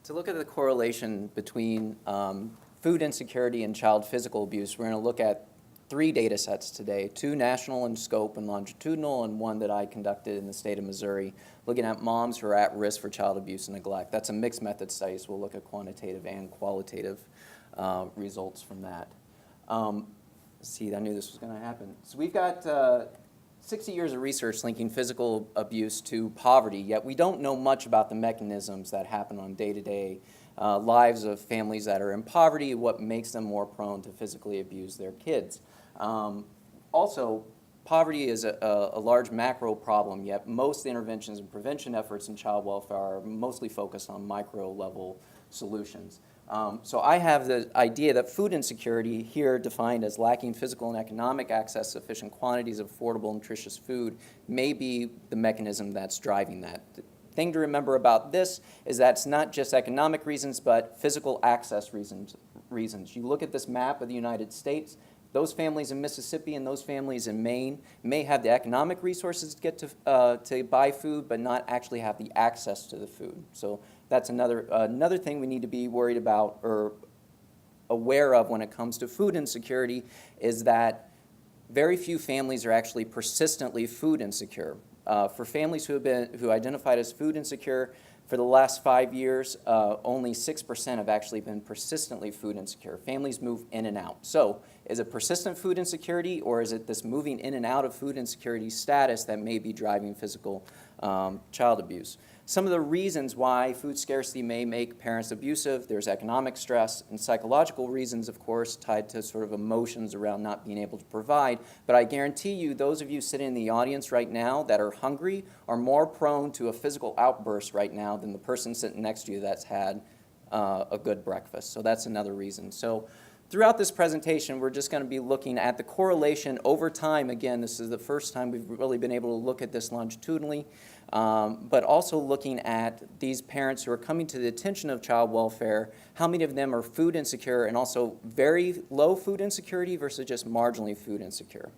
To look at the correlation between food insecurity and child physical abuse, we're going to look at 3 data sets today, 2 national in scope and longitudinal, and 1 that I conducted in the state of Missouri, looking at moms who are at risk for child abuse and neglect. That's a mixed method study, so we'll look at quantitative and qualitative results from that. See, I knew this was going to happen. So we've got 60 years of research linking physical abuse to poverty, yet we don't know much about the mechanisms that happen on day-to-day lives of families that are in poverty, what makes them more prone to physically abuse their kids. Also, poverty is a large macro problem, yet most interventions and prevention efforts in child welfare are mostly focused on micro-level solutions. So I have the idea that food insecurity, here defined as lacking physical and economic access to sufficient quantities of affordable, nutritious food, may be the mechanism that's driving that. The thing to remember about this is that it's not just economic reasons, but physical access reasons. You look at this map of the United States, those families in Mississippi and those families in Maine may have the economic resources to get to buy food, but not actually have the access to the food. So that's another thing we need to be worried about or aware of when it comes to food insecurity, is that very few families are actually persistently food insecure. For families who identified as food insecure for the last 5 years, only 6% have actually been persistently food insecure. Families move in and out. So is it persistent food insecurity, or is it this moving in and out of food insecurity status that may be driving physical child abuse? Some of the reasons why food scarcity may make parents abusive: there's economic stress and psychological reasons, of course, tied to sort of emotions around not being able to provide. But I guarantee you, those of you sitting in the audience right now that are hungry are more prone to a physical outburst right now than the person sitting next to you that's had a good breakfast. So that's another reason. So throughout this presentation, we're just going to be looking at the correlation over time. Again, this is the first time we've really been able to look at this longitudinally, but also looking at these parents who are coming to the attention of child welfare, how many of them are food insecure, and also very low food insecurity versus just marginally food insecure.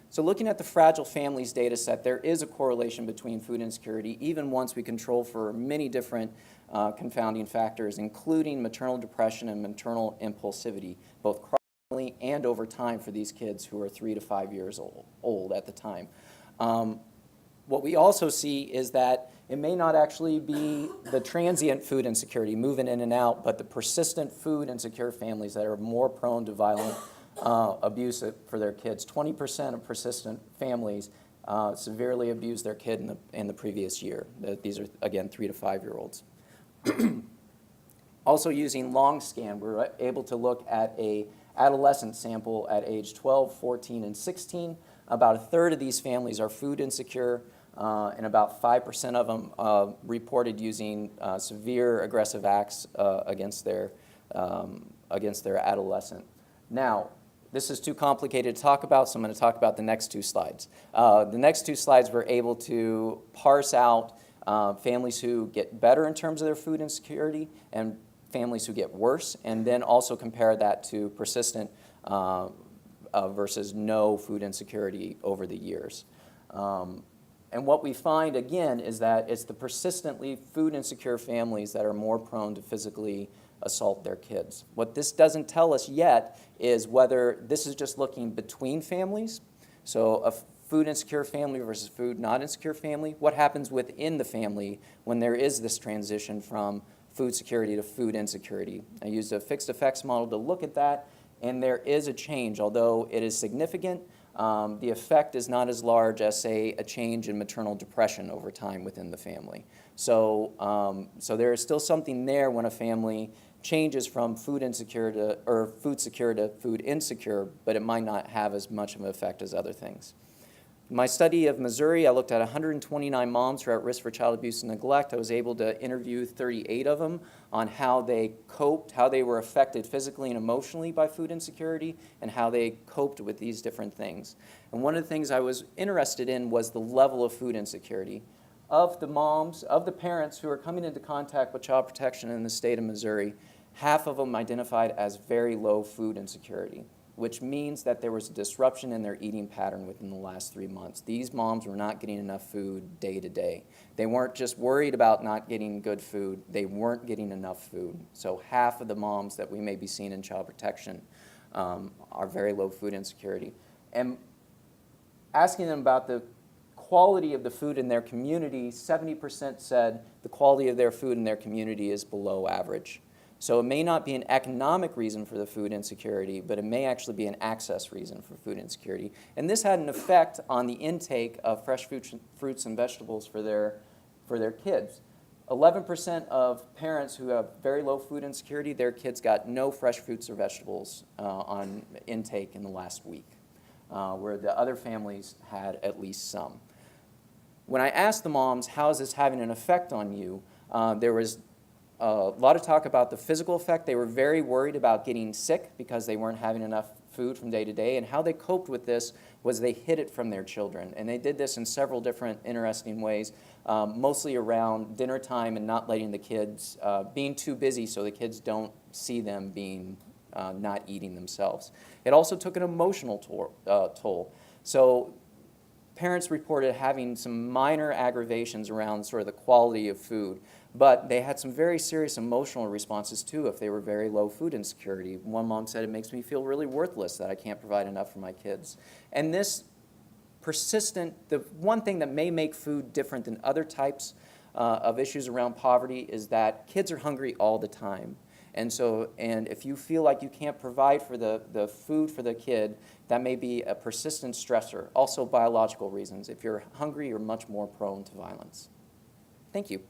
So looking at the Fragile Families data set, there is a correlation between food insecurity, even once we control for many different confounding factors, including maternal depression and maternal impulsivity, both chronically and over time for these kids who are 3 to 5 years old at the time. What we also see is that it may not actually be the transient food insecurity, moving in and out, but the persistent food insecure families that are more prone to violent abuse for their kids. 20% of persistent families severely abused their kid in the previous year. These are, again, 3 to 5 year olds. Also using LongScan, we're able to look at a adolescent sample at age 12, 14, and 16. About a third of these families are food insecure, and about 5% of them reported using severe aggressive acts against their adolescent. Now, this is too complicated to talk about, so I'm going to talk about the next 2 slides. The next 2 slides, we're able to parse out families who get better in terms of their food insecurity and families who get worse, and then also compare that to persistent versus no food insecurity over the years. And what we find, again, is that it's the persistently food insecure families that are more prone to physically assault their kids. What this doesn't tell us yet is whether this is just looking between families, so a food insecure family versus food not insecure family. What happens within the family when there is this transition from food security to food insecurity? I used a fixed effects model to look at that, and there is a change. Although it is significant, the effect is not as large as, say, a change in maternal depression over time within the family. So, so there is still something there when a family changes from food insecure to, or food secure to food insecure, but it might not have as much of an effect as other things. In my study of Missouri, I looked at 129 moms who are at risk for child abuse and neglect. I was able to interview 38 of them on how they coped, how they were affected physically and emotionally by food insecurity, and how they coped with these different things. And one of the things I was interested in was the level of food insecurity. Of the moms, of the parents who are coming into contact with child protection in the state of Missouri, half of them identified as very low food insecurity. which means that there was a disruption in their eating pattern within the last 3 months. These moms were not getting enough food day to day. They weren't just worried about not getting good food, they weren't getting enough food. So half of the moms that we may be seeing in child protection are very low food insecurity. And asking them about the quality of the food in their community, 70% said the quality of their food in their community is below average. So it may not be an economic reason for the food insecurity, but it may actually be an access reason for food insecurity. And this had an effect on the intake of fresh fruits and vegetables for their kids. 11% of parents who have very low food insecurity, their kids got no fresh fruits or vegetables on intake in the last week, where the other families had at least some. When I asked the moms, how is this having an effect on you, there was a lot of talk about the physical effect. They were very worried about getting sick because they weren't having enough food from day to day, and how they coped with this was they hid it from their children. And they did this in several different interesting ways, mostly around dinner time and not letting the kids, being too busy so the kids don't see them being not eating themselves. It also took an emotional toll. So parents reported having some minor aggravations around sort of the quality of food, but they had some very serious emotional responses too if they were very low food insecurity. One mom said, it makes me feel really worthless that I can't provide enough for my kids. And this persistent, the one thing that may make food different than other types of issues around poverty is that kids are hungry all the time. And if you feel like you can't provide for the food for the kid, that may be a persistent stressor. Also biological reasons. If you're hungry, you're much more prone to violence. Thank you.